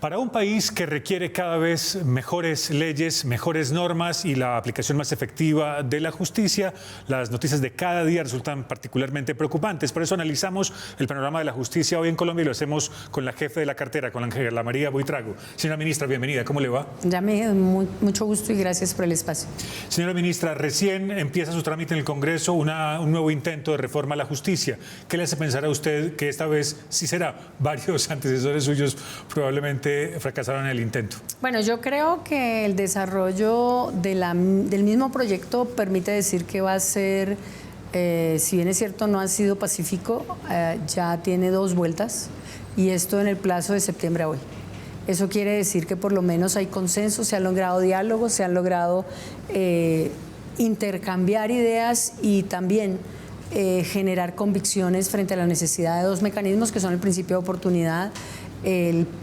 Para un país que requiere cada vez mejores leyes, mejores normas y la aplicación más efectiva de la justicia, las noticias de cada día resultan particularmente preocupantes. Por eso analizamos el panorama de la justicia hoy en Colombia y lo hacemos con la jefe de la cartera, con Ángela María Buitrago. Señora ministra, bienvenida. ¿Cómo le va? Mucho gusto y gracias por el espacio. Señora ministra, recién empieza su trámite en el Congreso un nuevo intento de reforma a la justicia. ¿Qué le hace pensar a usted que esta vez sí será? Varios antecesores suyos probablemente fracasaron en el intento. Bueno, yo creo que el desarrollo del mismo proyecto permite decir que va a ser, si bien es cierto no ha sido pacífico, ya tiene 2 vueltas y esto en el plazo de septiembre a hoy. Eso quiere decir que por lo menos hay consenso, se han logrado diálogos, se han logrado intercambiar ideas y también generar convicciones frente a la necesidad de 2 mecanismos que son el principio de oportunidad,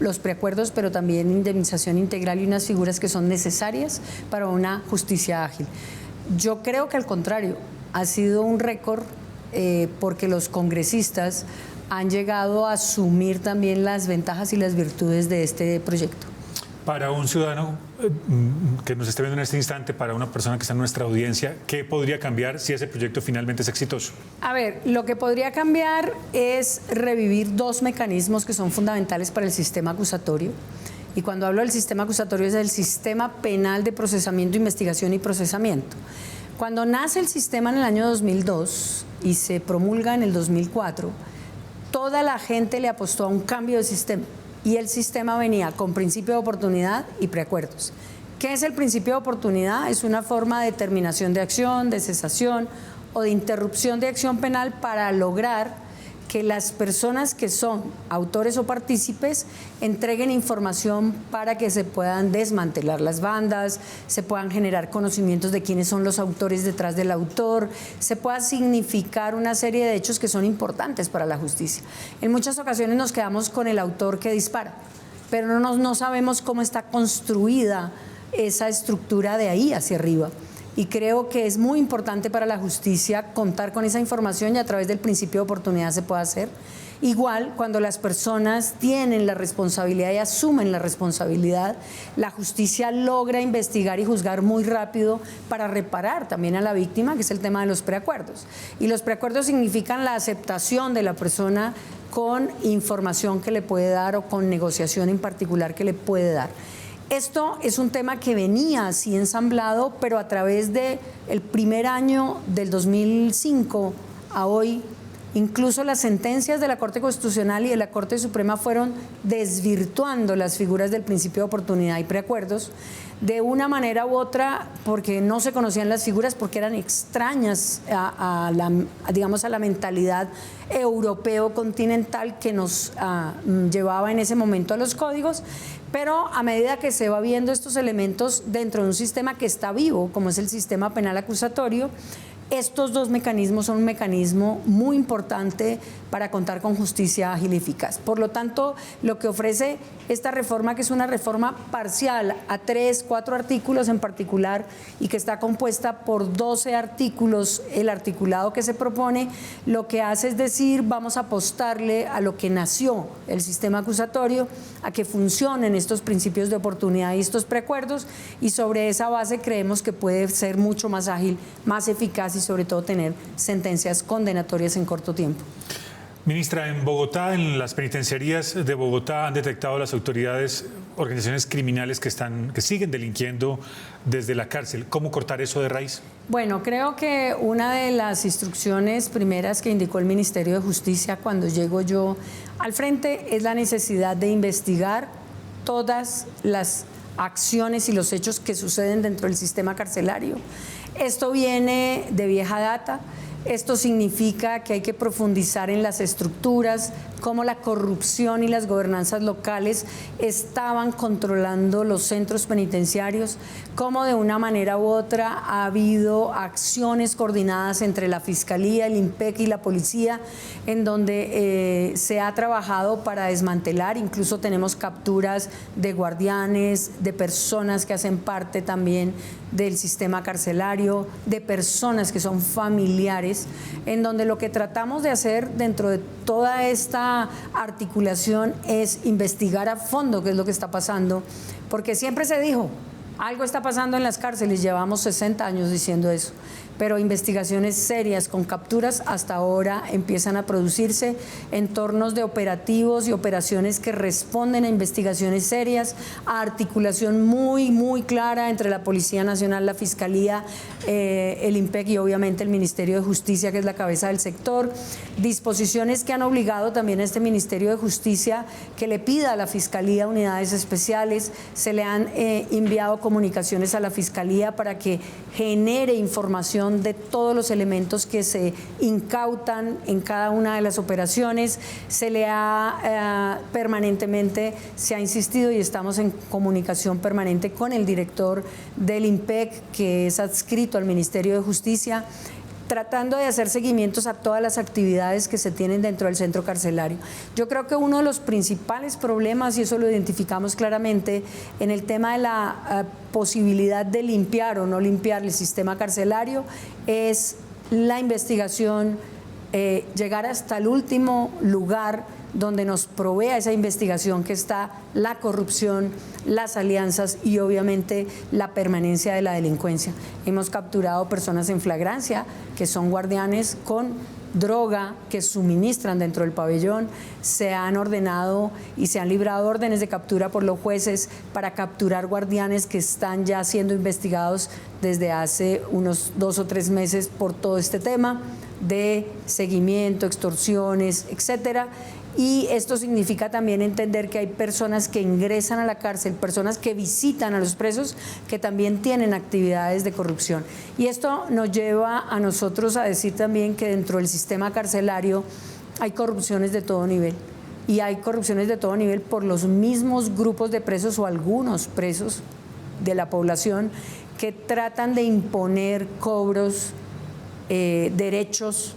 los preacuerdos, pero también indemnización integral y unas figuras que son necesarias para una justicia ágil. Yo creo que al contrario, ha sido un récord porque los congresistas han llegado a asumir también las ventajas y las virtudes de este proyecto. Para un ciudadano que nos esté viendo en este instante, para una persona que está en nuestra audiencia, ¿qué podría cambiar si ese proyecto finalmente es exitoso? A ver, lo que podría cambiar es revivir 2 mecanismos que son fundamentales para el sistema acusatorio. Y cuando hablo del sistema acusatorio es el sistema penal de procesamiento, investigación y procesamiento. Cuando nace el sistema en el año 2002 y se promulga en el 2004, toda la gente le apostó a un cambio de sistema. Y el sistema venía con principio de oportunidad y preacuerdos. ¿Qué es el principio de oportunidad? Es una forma de terminación de acción, de cesación o de interrupción de acción penal para lograr que las personas que son autores o partícipes entreguen información para que se puedan desmantelar las bandas, se puedan generar conocimientos de quiénes son los autores detrás del autor, se pueda significar una serie de hechos que son importantes para la justicia. En muchas ocasiones nos quedamos con el autor que dispara, pero no sabemos cómo está construida esa estructura de ahí hacia arriba. Y creo que es muy importante para la justicia contar con esa información y a través del principio de oportunidad se puede hacer. Igual, cuando las personas tienen la responsabilidad y asumen la responsabilidad, la justicia logra investigar y juzgar muy rápido para reparar también a la víctima, que es el tema de los preacuerdos. Y los preacuerdos significan la aceptación de la persona con información que le puede dar o con negociación en particular que le puede dar. Esto es un tema que venía así ensamblado, pero a través del primer año del 2005 a hoy, incluso las sentencias de la Corte Constitucional y de la Corte Suprema fueron desvirtuando las figuras del principio de oportunidad y preacuerdos de una manera u otra, porque no se conocían las figuras, porque eran extrañas a la mentalidad europeo continental que nos llevaba en ese momento a los códigos, pero a medida que se va viendo estos elementos dentro de un sistema que está vivo, como es el sistema penal acusatorio, estos 2 mecanismos son un mecanismo muy importante para contar con justicia ágil y eficaz. Por lo tanto, lo que ofrece esta reforma, que es una reforma parcial a 3, 4 artículos en particular y que está compuesta por 12 artículos, el articulado que se propone, lo que hace es decir, vamos a apostarle a lo que nació el sistema acusatorio, a que funcionen estos principios de oportunidad y estos preacuerdos, y sobre esa base creemos que puede ser mucho más ágil, más eficaz y sobre todo tener sentencias condenatorias en corto tiempo. Ministra, en Bogotá, en las penitenciarías de Bogotá, han detectado las autoridades organizaciones criminales que siguen delinquiendo desde la cárcel. ¿Cómo cortar eso de raíz? Bueno, creo que una de las instrucciones primeras que indicó el Ministerio de Justicia cuando llego yo al frente es la necesidad de investigar todas las acciones y los hechos que suceden dentro del sistema carcelario. Esto viene de vieja data. Esto significa que hay que profundizar en las estructuras, cómo la corrupción y las gobernanzas locales estaban controlando los centros penitenciarios, cómo de una manera u otra ha habido acciones coordinadas entre la Fiscalía, el IMPEC y la Policía, en donde se ha trabajado para desmantelar, incluso tenemos capturas de guardianes, de personas que hacen parte también del sistema carcelario, de personas que son familiares similares, en donde lo que tratamos de hacer dentro de toda esta articulación es investigar a fondo qué es lo que está pasando, porque siempre se dijo, algo está pasando en las cárceles, llevamos 60 años diciendo eso, pero investigaciones serias con capturas hasta ahora empiezan a producirse, entornos de operativos y operaciones que responden a investigaciones serias, a articulación muy clara entre la Policía Nacional, la Fiscalía, el IMPEC y obviamente el Ministerio de Justicia, que es la cabeza del sector, disposiciones que han obligado también a este Ministerio de Justicia que le pida a la Fiscalía unidades especiales, se le han enviado comunicaciones a la Fiscalía para que genere información de todos los elementos que se incautan en cada una de las operaciones. Se le ha permanentemente, se ha insistido y estamos en comunicación permanente con el director del IMPEC, que es adscrito al Ministerio de Justicia, tratando de hacer seguimientos a todas las actividades que se tienen dentro del centro carcelario. Yo creo que uno de los principales problemas, y eso lo identificamos claramente, en el tema de la posibilidad de limpiar o no limpiar el sistema carcelario, es la investigación, llegar hasta el último lugar donde nos provea esa investigación, que está la corrupción, las alianzas y obviamente la permanencia de la delincuencia. Hemos capturado personas en flagrancia que son guardianes con droga que suministran dentro del pabellón. Se han ordenado y se han librado órdenes de captura por los jueces para capturar guardianes que están ya siendo investigados desde hace unos 2 o 3 meses por todo este tema de seguimiento, extorsiones, etcétera. Y esto significa también entender que hay personas que ingresan a la cárcel, personas que visitan a los presos, que también tienen actividades de corrupción. Y esto nos lleva a nosotros a decir también que dentro del sistema carcelario hay corrupciones de todo nivel. Y hay corrupciones de todo nivel por los mismos grupos de presos o algunos presos de la población que tratan de imponer cobros, derechos,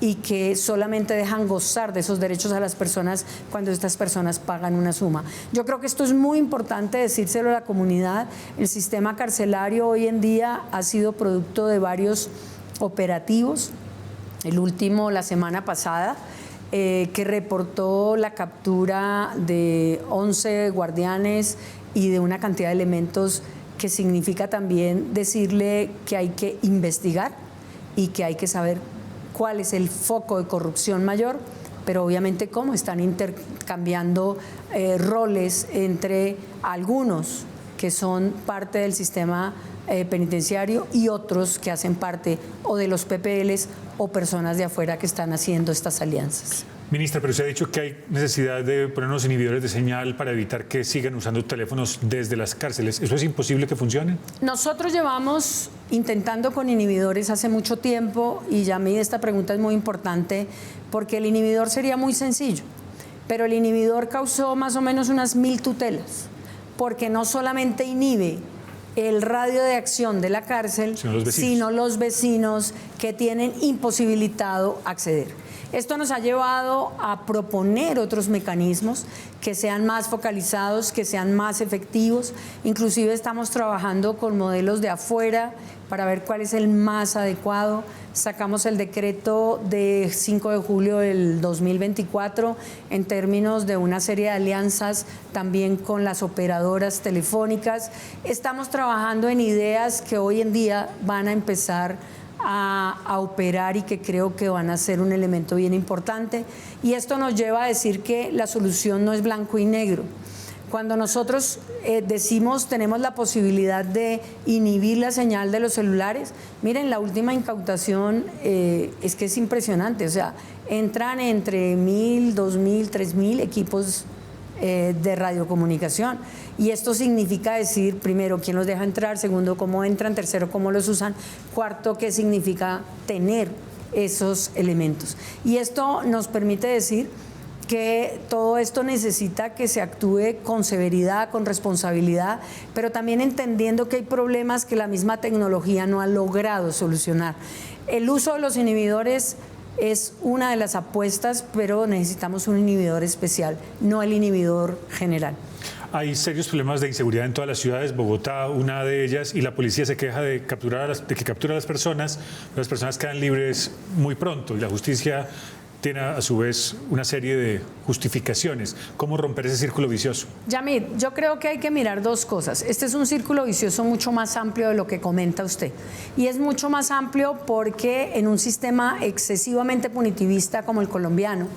y que solamente dejan gozar de esos derechos a las personas cuando estas personas pagan una suma. Yo creo que esto es muy importante decírselo a la comunidad. El sistema carcelario hoy en día ha sido producto de varios operativos. El último, la semana pasada, que reportó la captura de 11 guardianes y de una cantidad de elementos, que significa también decirle que hay que investigar y que hay que saber cuál es el foco de corrupción mayor, pero obviamente cómo están intercambiando roles entre algunos que son parte del sistema penitenciario y otros que hacen parte o de los PPLs o personas de afuera que están haciendo estas alianzas. Ministra, pero se ha dicho que hay necesidad de poner unos inhibidores de señal para evitar que sigan usando teléfonos desde las cárceles. ¿Eso es imposible que funcione? Nosotros llevamos intentando con inhibidores hace mucho tiempo, y ya me esta pregunta es muy importante porque el inhibidor sería muy sencillo, pero el inhibidor causó más o menos unas 1000 tutelas, porque no solamente inhibe el radio de acción de la cárcel, sino los vecinos que tienen imposibilitado acceder. Esto nos ha llevado a proponer otros mecanismos que sean más focalizados, que sean más efectivos. Inclusive estamos trabajando con modelos de afuera para ver cuál es el más adecuado. Sacamos el decreto de 5 de julio del 2024 en términos de una serie de alianzas también con las operadoras telefónicas. Estamos trabajando en ideas que hoy en día van a empezar a operar y que creo que van a ser un elemento bien importante. Y esto nos lleva a decir que la solución no es blanco y negro. Cuando nosotros decimos tenemos la posibilidad de inhibir la señal de los celulares, miren, la última incautación es que es impresionante, o sea, entran entre 1000, 2000, 3000 equipos de radiocomunicación. Y esto significa decir, primero, quién los deja entrar, segundo, cómo entran, tercero, cómo los usan, cuarto, qué significa tener esos elementos. Y esto nos permite decir que todo esto necesita que se actúe con severidad, con responsabilidad, pero también entendiendo que hay problemas que la misma tecnología no ha logrado solucionar. El uso de los inhibidores es una de las apuestas, pero necesitamos un inhibidor especial, no el inhibidor general. Hay serios problemas de inseguridad en todas las ciudades, Bogotá, una de ellas, y la policía se queja de que captura a las personas quedan libres muy pronto y la justicia tiene a su vez una serie de justificaciones. ¿Cómo romper ese círculo vicioso? Yamid, yo creo que hay que mirar dos cosas. Este es un círculo vicioso mucho más amplio de lo que comenta usted. Y es mucho más amplio porque en un sistema excesivamente punitivista como el colombiano,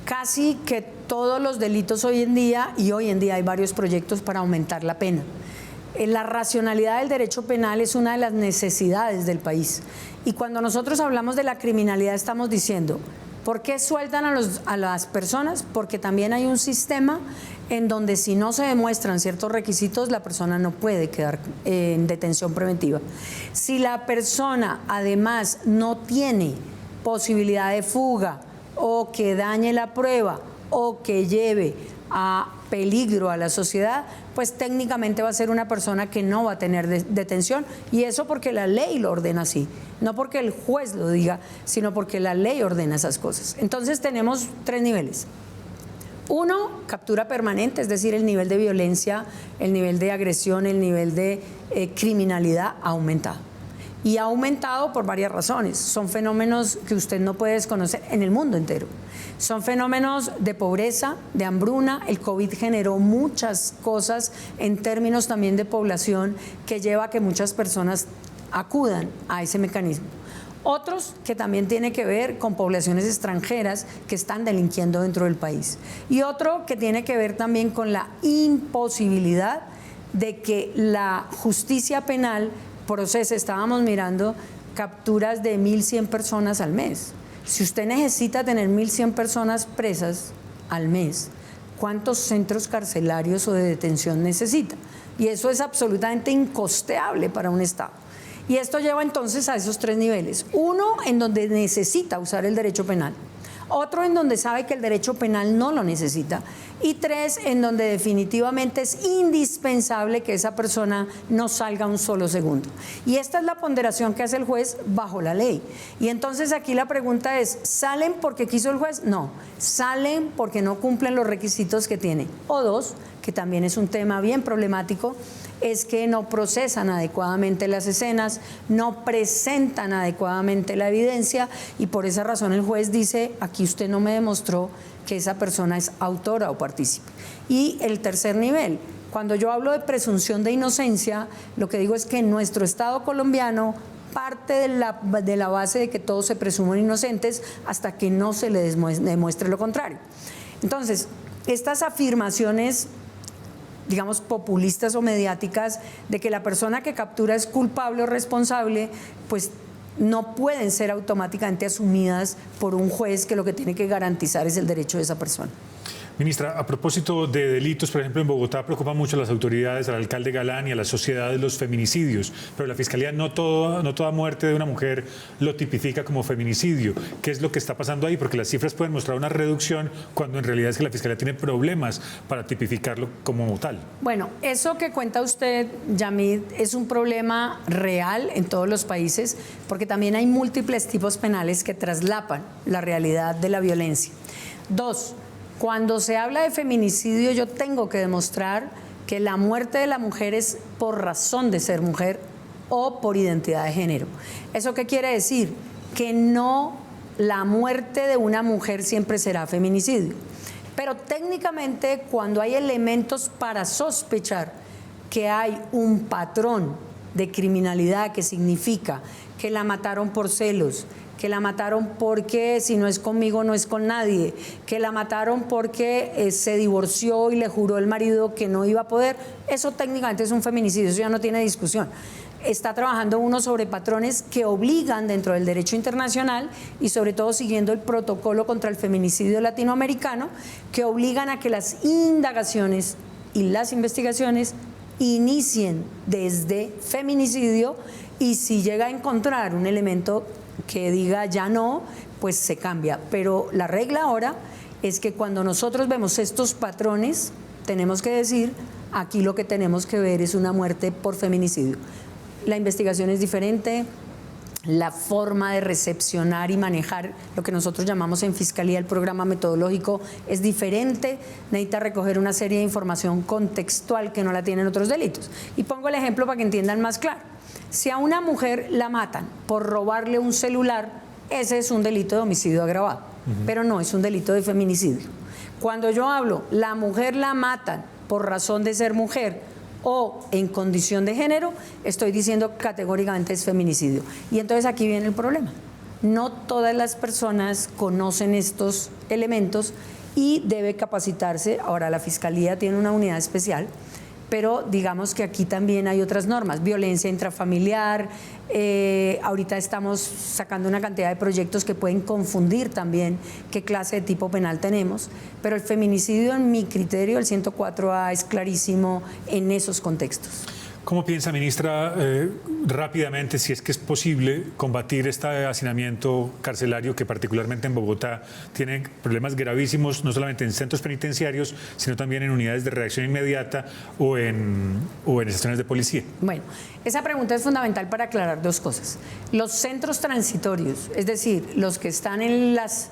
casi que todos los delitos hoy en día, y hoy en día hay varios proyectos para aumentar la pena. La racionalidad del derecho penal es una de las necesidades del país. Y cuando nosotros hablamos de la criminalidad estamos diciendo, ¿por qué sueltan a las personas? Porque también hay un sistema en donde si no se demuestran ciertos requisitos, la persona no puede quedar en detención preventiva. Si la persona además no tiene posibilidad de fuga o que dañe la prueba o que lleve a peligro a la sociedad, pues técnicamente va a ser una persona que no va a tener detención, y eso porque la ley lo ordena así, no porque el juez lo diga, sino porque la ley ordena esas cosas. Entonces tenemos tres niveles. Uno, captura permanente, es decir, el nivel de violencia, el nivel de agresión, el nivel de criminalidad ha aumentado. Y ha aumentado por varias razones. Son fenómenos que usted no puede desconocer en el mundo entero. Son fenómenos de pobreza, de hambruna. El COVID generó muchas cosas en términos también de población que lleva a que muchas personas acudan a ese mecanismo. Otros que también tiene que ver con poblaciones extranjeras que están delinquiendo dentro del país. Y otro que tiene que ver también con la imposibilidad de que la justicia penal procese. Estábamos mirando capturas de 1.100 personas al mes. Si usted necesita tener 1.100 personas presas al mes, ¿cuántos centros carcelarios o de detención necesita? Y eso es absolutamente incosteable para un Estado. Y esto lleva entonces a esos tres niveles. Uno, en donde necesita usar el derecho penal. Otro, en donde sabe que el derecho penal no lo necesita. Y tres, en donde definitivamente es indispensable que esa persona no salga un solo segundo. Y esta es la ponderación que hace el juez bajo la ley. Y entonces aquí la pregunta es, ¿salen porque quiso el juez? No, salen porque no cumplen los requisitos que tiene. O dos, que también es un tema bien problemático, es que no procesan adecuadamente las escenas, no presentan adecuadamente la evidencia, y por esa razón el juez dice, aquí usted no me demostró que esa persona es autora o partícipe. Y el tercer nivel, cuando yo hablo de presunción de inocencia, lo que digo es que en nuestro Estado colombiano parte de la base de que todos se presumen inocentes hasta que no se le demuestre lo contrario. Entonces, estas afirmaciones, digamos, populistas o mediáticas de que la persona que captura es culpable o responsable, pues no pueden ser automáticamente asumidas por un juez que lo que tiene que garantizar es el derecho de esa persona. Ministra, a propósito de delitos, por ejemplo, en Bogotá preocupa mucho a las autoridades, al alcalde Galán y a la sociedad de los feminicidios, pero la Fiscalía no toda muerte de una mujer lo tipifica como feminicidio. ¿Qué es lo que está pasando ahí? Porque las cifras pueden mostrar una reducción cuando en realidad es que la Fiscalía tiene problemas para tipificarlo como tal. Bueno, eso que cuenta usted, Yamid, es un problema real en todos los países, porque también hay múltiples tipos penales que traslapan la realidad de la violencia. Dos, cuando se habla de feminicidio, yo tengo que demostrar que la muerte de la mujer es por razón de ser mujer o por identidad de género. ¿Eso qué quiere decir? Que no, la muerte de una mujer siempre será feminicidio. Pero técnicamente, cuando hay elementos para sospechar que hay un patrón de criminalidad, que significa que la mataron por celos, que la mataron porque si no es conmigo no es con nadie, que la mataron porque se divorció y le juró el marido que no iba a poder, eso técnicamente es un feminicidio, eso ya no tiene discusión. Está trabajando uno sobre patrones que obligan dentro del derecho internacional y sobre todo siguiendo el protocolo contra el feminicidio latinoamericano, que obligan a que las indagaciones y las investigaciones inicien desde feminicidio, y si llega a encontrar un elemento que diga ya no, pues se cambia. Pero la regla ahora es que cuando nosotros vemos estos patrones, tenemos que decir, aquí lo que tenemos que ver es una muerte por feminicidio. La investigación es diferente, la forma de recepcionar y manejar lo que nosotros llamamos en Fiscalía el programa metodológico es diferente, necesita recoger una serie de información contextual que no la tienen otros delitos. Y pongo el ejemplo para que entiendan más claro. Si a una mujer la matan por robarle un celular, ese es un delito de homicidio agravado, pero no es un delito de feminicidio. Cuando yo hablo, la mujer la matan por razón de ser mujer o en condición de género, estoy diciendo categóricamente es feminicidio. Y entonces aquí viene el problema. No todas las personas conocen estos elementos y debe capacitarse. Ahora, la Fiscalía tiene una unidad especial, pero digamos que aquí también hay otras normas, violencia intrafamiliar, ahorita estamos sacando una cantidad de proyectos que pueden confundir también qué clase de tipo penal tenemos, pero el feminicidio en mi criterio, el 104A, es clarísimo en esos contextos. ¿Cómo piensa, ministra, rápidamente, si es que es posible combatir este hacinamiento carcelario que particularmente en Bogotá tiene problemas gravísimos, no solamente en centros penitenciarios, sino también en unidades de reacción inmediata o en estaciones de policía? Bueno, esa pregunta es fundamental para aclarar dos cosas. Los centros transitorios, es decir, los que están en las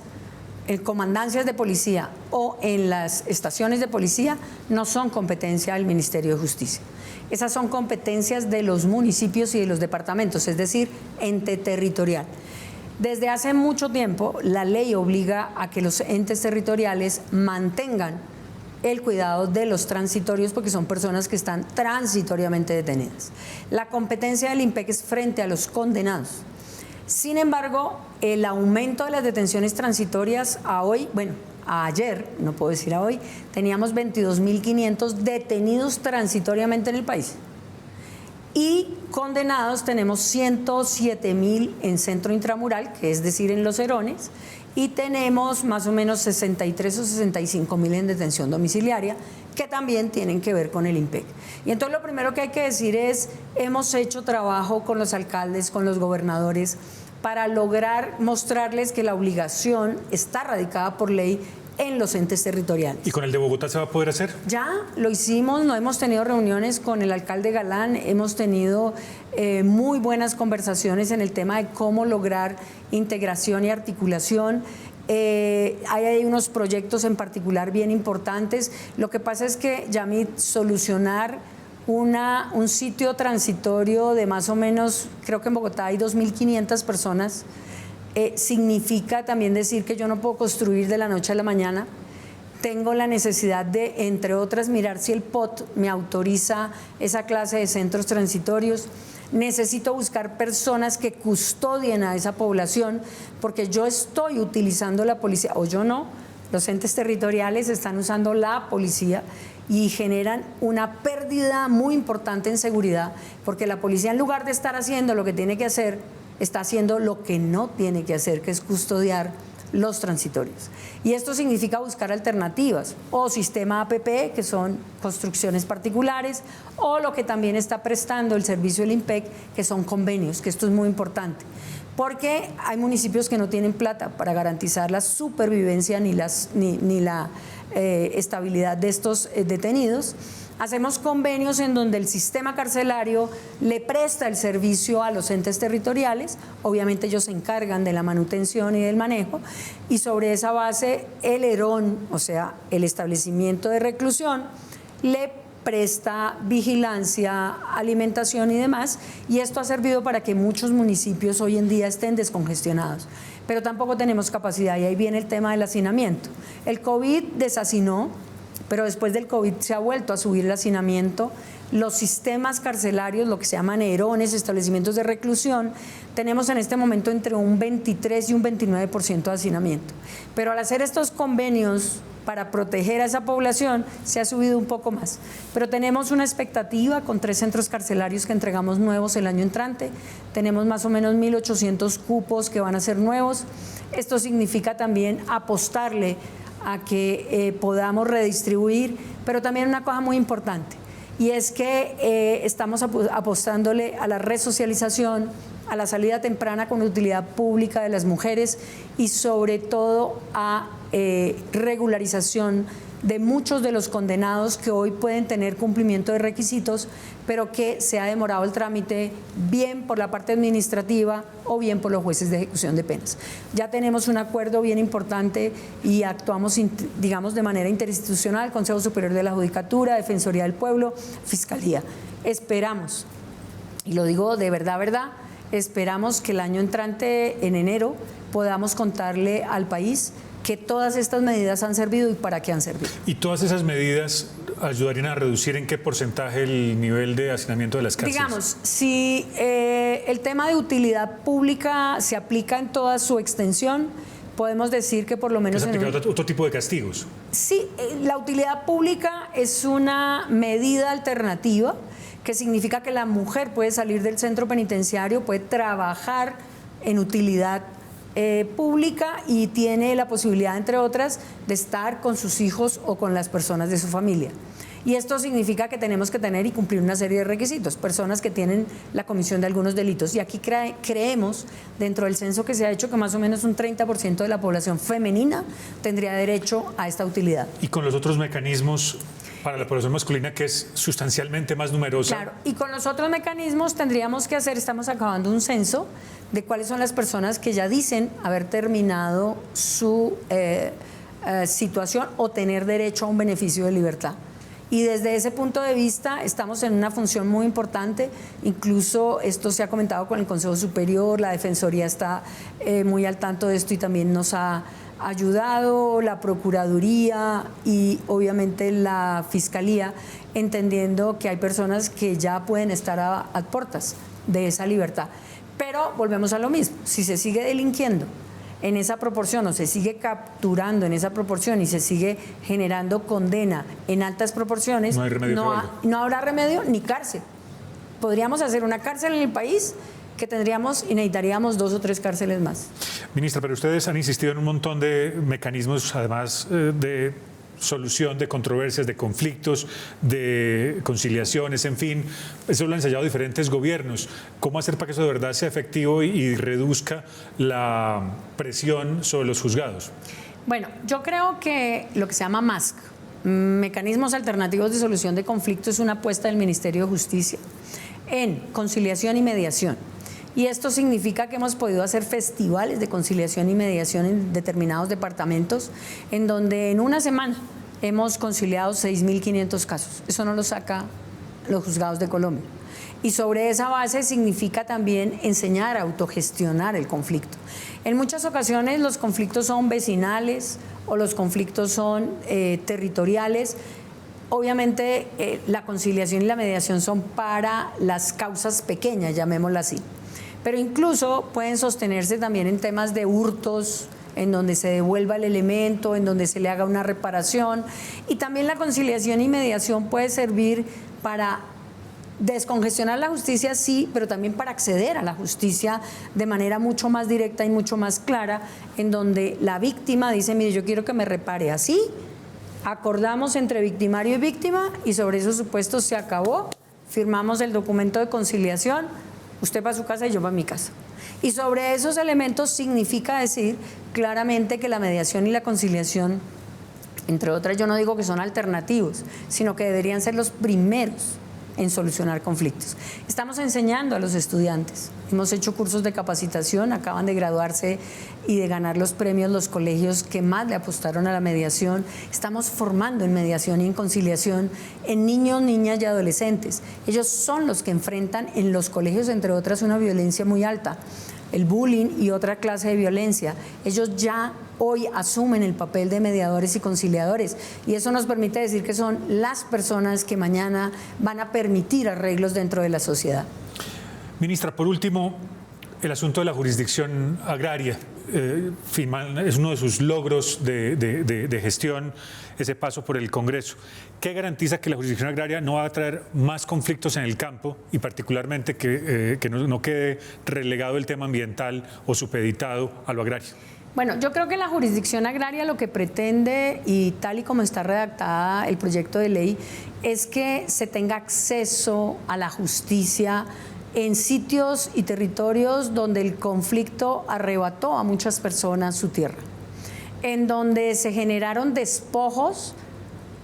comandancias de policía o en las estaciones de policía, no son competencia del Ministerio de Justicia. Esas son competencias de los municipios y de los departamentos, es decir, ente territorial. Desde hace mucho tiempo, la ley obliga a que los entes territoriales mantengan el cuidado de los transitorios porque son personas que están transitoriamente detenidas. La competencia del IMPEC es frente a los condenados. Sin embargo, el aumento de las detenciones transitorias a hoy, bueno, a ayer, no puedo decir a hoy, teníamos 22.500 detenidos transitoriamente en el país. Y condenados tenemos 107.000 en centro intramural, que es decir, en Los Herones, y tenemos más o menos 63 o 65.000 en detención domiciliaria, que también tienen que ver con el IMPEC. Y entonces lo primero que hay que decir es, hemos hecho trabajo con los alcaldes, con los gobernadores, para lograr mostrarles que la obligación está radicada por ley en los entes territoriales. ¿Y con el de Bogotá se va a poder hacer? Ya lo hicimos, no hemos tenido reuniones con el alcalde Galán, hemos tenido muy buenas conversaciones en el tema de cómo lograr integración y articulación. Hay unos proyectos en particular bien importantes. Lo que pasa es que, Yamit, solucionar un sitio transitorio de más o menos, creo que en Bogotá hay 2.500 personas, significa también decir que yo no puedo construir de la noche a la mañana. Tengo la necesidad de, entre otras, mirar si el POT me autoriza esa clase de centros transitorios. Necesito buscar personas que custodien a esa población, porque yo estoy utilizando la policía, o yo no, los entes territoriales están usando la policía y generan una pérdida muy importante en seguridad, porque la policía, en lugar de estar haciendo lo que tiene que hacer, está haciendo lo que no tiene que hacer, que es custodiar los transitorios. Y esto significa buscar alternativas, o sistema APP, que son construcciones particulares, o lo que también está prestando el servicio del IMPEC, que son convenios, que esto es muy importante. Porque hay municipios que no tienen plata para garantizar la supervivencia ni la estabilidad de estos detenidos. Hacemos convenios en donde el sistema carcelario le presta el servicio a los entes territoriales, obviamente ellos se encargan de la manutención y del manejo, y sobre esa base el ERON, o sea, el establecimiento de reclusión, le presta vigilancia, alimentación y demás, y esto ha servido para que muchos municipios hoy en día estén descongestionados. Pero tampoco tenemos capacidad, y ahí viene el tema del hacinamiento. El COVID deshacinó, pero después del COVID se ha vuelto a subir el hacinamiento. Los sistemas carcelarios, lo que se llaman ERONES, establecimientos de reclusión, tenemos en este momento entre un 23 y un 29% de hacinamiento. Pero al hacer estos convenios para proteger a esa población, se ha subido un poco más. Pero tenemos una expectativa con 3 centros carcelarios que entregamos nuevos el año entrante. Tenemos más o menos 1.800 cupos que van a ser nuevos. Esto significa también apostarle a que podamos redistribuir, pero también una cosa muy importante, y es que estamos apostándole a la resocialización, a la salida temprana con utilidad pública de las mujeres y sobre todo a regularización de muchos de los condenados que hoy pueden tener cumplimiento de requisitos, pero que se ha demorado el trámite bien por la parte administrativa o bien por los jueces de ejecución de penas. Ya tenemos un acuerdo bien importante y actuamos, digamos, de manera interinstitucional, Consejo Superior de la Judicatura, Defensoría del Pueblo, Fiscalía. Esperamos, y lo digo de verdad, esperamos que el año entrante, en enero, podamos contarle al país que todas estas medidas han servido y para qué han servido. ¿Y todas esas medidas ayudarían a reducir en qué porcentaje el nivel de hacinamiento de las cárceles? Digamos, si el tema de utilidad pública se aplica en toda su extensión, podemos decir que por lo menos... ¿Es aplicar otro tipo de castigos? Sí, la utilidad pública es una medida alternativa que significa que la mujer puede salir del centro penitenciario, puede trabajar en utilidad pública y tiene la posibilidad, entre otras, de estar con sus hijos o con las personas de su familia. Y esto significa que tenemos que tener y cumplir una serie de requisitos, personas que tienen la comisión de algunos delitos. Y aquí creemos, dentro del censo que se ha hecho, que más o menos un 30% de la población femenina tendría derecho a esta utilidad. ¿Y con los otros mecanismos para la población masculina, que es sustancialmente más numerosa? Claro, y con los otros mecanismos tendríamos que hacer, estamos acabando un censo de cuáles son las personas que ya dicen haber terminado su situación o tener derecho a un beneficio de libertad. Y desde ese punto de vista estamos en una función muy importante, incluso esto se ha comentado con el Consejo Superior, la Defensoría está muy al tanto de esto y también nos ha ayudado, la Procuraduría y obviamente la Fiscalía, entendiendo que hay personas que ya pueden estar a puertas de esa libertad. Pero volvemos a lo mismo, si se sigue delinquiendo en esa proporción o se sigue capturando en esa proporción y se sigue generando condena en altas proporciones, no hay remedio, no habrá remedio ni cárcel. Podríamos hacer una cárcel en el país que tendríamos y necesitaríamos 2 o 3 cárceles más. Ministra, pero ustedes han insistido en un montón de mecanismos, además de solución de controversias, de conflictos, de conciliaciones, en fin, eso lo han ensayado diferentes gobiernos. ¿Cómo hacer para que eso de verdad sea efectivo y reduzca la presión sobre los juzgados? Bueno, yo creo que lo que se llama MASC, Mecanismos Alternativos de Solución de Conflictos, es una apuesta del Ministerio de Justicia en conciliación y mediación. Y esto significa que hemos podido hacer festivales de conciliación y mediación en determinados departamentos, en donde en una semana hemos conciliado 6.500 casos. Eso no lo saca los juzgados de Colombia. Y sobre esa base significa también enseñar a autogestionar el conflicto. En muchas ocasiones los conflictos son vecinales o los conflictos son territoriales. Obviamente la conciliación y la mediación son para las causas pequeñas, llamémoslas así. Pero incluso pueden sostenerse también en temas de hurtos, en donde se devuelva el elemento, en donde se le haga una reparación. Y también la conciliación y mediación puede servir para descongestionar la justicia, sí, pero también para acceder a la justicia de manera mucho más directa y mucho más clara, en donde la víctima dice, mire, yo quiero que me repare así, acordamos entre victimario y víctima y sobre esos supuestos se acabó, firmamos el documento de conciliación, usted va a su casa y yo para mi casa. Y sobre esos elementos significa decir claramente que la mediación y la conciliación, entre otras, yo no digo que son alternativos, sino que deberían ser los primeros en solucionar conflictos. Estamos enseñando a los estudiantes, hemos hecho cursos de capacitación, acaban de graduarse y de ganar los premios los colegios que más le apostaron a la mediación. Estamos formando en mediación y en conciliación en niños, niñas y adolescentes. Ellos son los que enfrentan en los colegios, entre otras, una violencia muy alta, el bullying y otra clase de violencia. Ellos ya hoy asumen el papel de mediadores y conciliadores y eso nos permite decir que son las personas que mañana van a permitir arreglos dentro de la sociedad. Ministra, por último, el asunto de la jurisdicción agraria. Es uno de sus logros de gestión, ese paso por el Congreso. ¿Qué garantiza que la jurisdicción agraria no va a traer más conflictos en el campo y particularmente que no quede relegado el tema ambiental o supeditado a lo agrario? Bueno, yo creo que la jurisdicción agraria lo que pretende, y tal y como está redactada el proyecto de ley, es que se tenga acceso a la justicia en sitios y territorios donde el conflicto arrebató a muchas personas su tierra, en donde se generaron despojos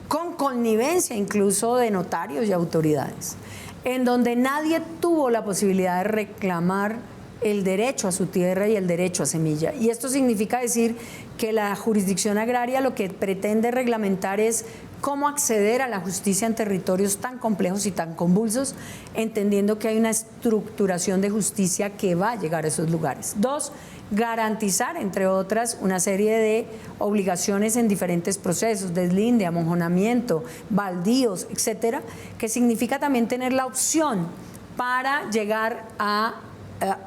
con connivencia incluso de notarios y autoridades, en donde nadie tuvo la posibilidad de reclamar el derecho a su tierra y el derecho a semilla. Y esto significa decir que la jurisdicción agraria lo que pretende reglamentar es cómo acceder a la justicia en territorios tan complejos y tan convulsos, entendiendo que hay una estructuración de justicia que va a llegar a esos lugares. 2, garantizar, entre otras, una serie de obligaciones en diferentes procesos, deslinde, amojonamiento, baldíos, etcétera, que significa también tener la opción para llegar a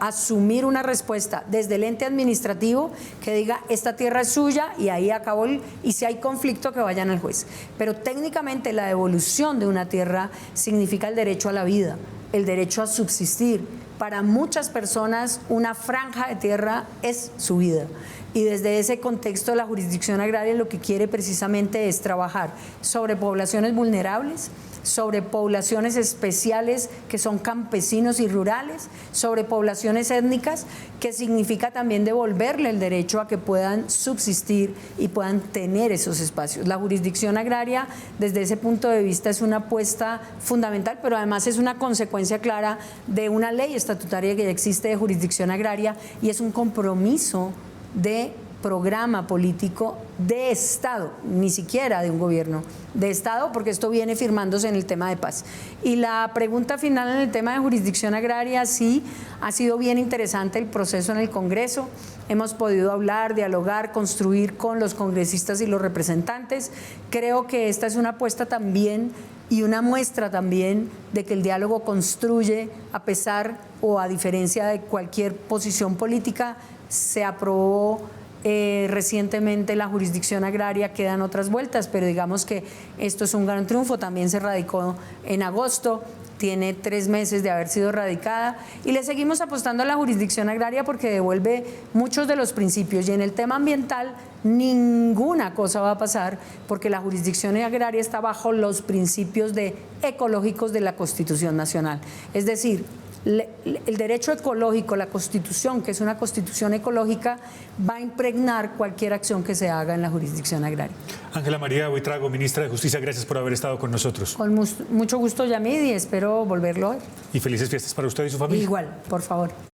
asumir una respuesta desde el ente administrativo que diga esta tierra es suya y ahí acabó y si hay conflicto que vayan al juez. Pero técnicamente la devolución de una tierra significa el derecho a la vida, el derecho a subsistir. Para muchas personas una franja de tierra es su vida. Y desde ese contexto la jurisdicción agraria lo que quiere precisamente es trabajar sobre poblaciones vulnerables, sobre poblaciones especiales que son campesinos y rurales, sobre poblaciones étnicas, que significa también devolverle el derecho a que puedan subsistir y puedan tener esos espacios. La jurisdicción agraria, desde ese punto de vista, es una apuesta fundamental, pero además es una consecuencia clara de una ley estatutaria que ya existe de jurisdicción agraria y es un compromiso de programa político de Estado, ni siquiera de un gobierno, de Estado, porque esto viene firmándose en el tema de paz. Y la pregunta final en el tema de jurisdicción agraria, sí, ha sido bien interesante el proceso en el Congreso. Hemos podido hablar, dialogar, construir con los congresistas y los representantes. Creo que esta es una apuesta también y una muestra también de que el diálogo construye, a pesar o a diferencia de cualquier posición política. Se aprobó recientemente la jurisdicción agraria, quedan otras vueltas, pero digamos que esto es un gran triunfo. También se radicó en agosto, tiene 3 meses de haber sido radicada y le seguimos apostando a la jurisdicción agraria porque devuelve muchos de los principios, y en el tema ambiental ninguna cosa va a pasar porque la jurisdicción agraria está bajo los principios ecológicos de la Constitución Nacional. Es decir, el derecho ecológico, la Constitución, que es una Constitución ecológica, va a impregnar cualquier acción que se haga en la jurisdicción agraria. Ángela María Buitrago, ministra de Justicia, gracias por haber estado con nosotros. Con mucho gusto, Yamid, y espero volverlo hoy. Y felices fiestas para usted y su familia. Igual, por favor.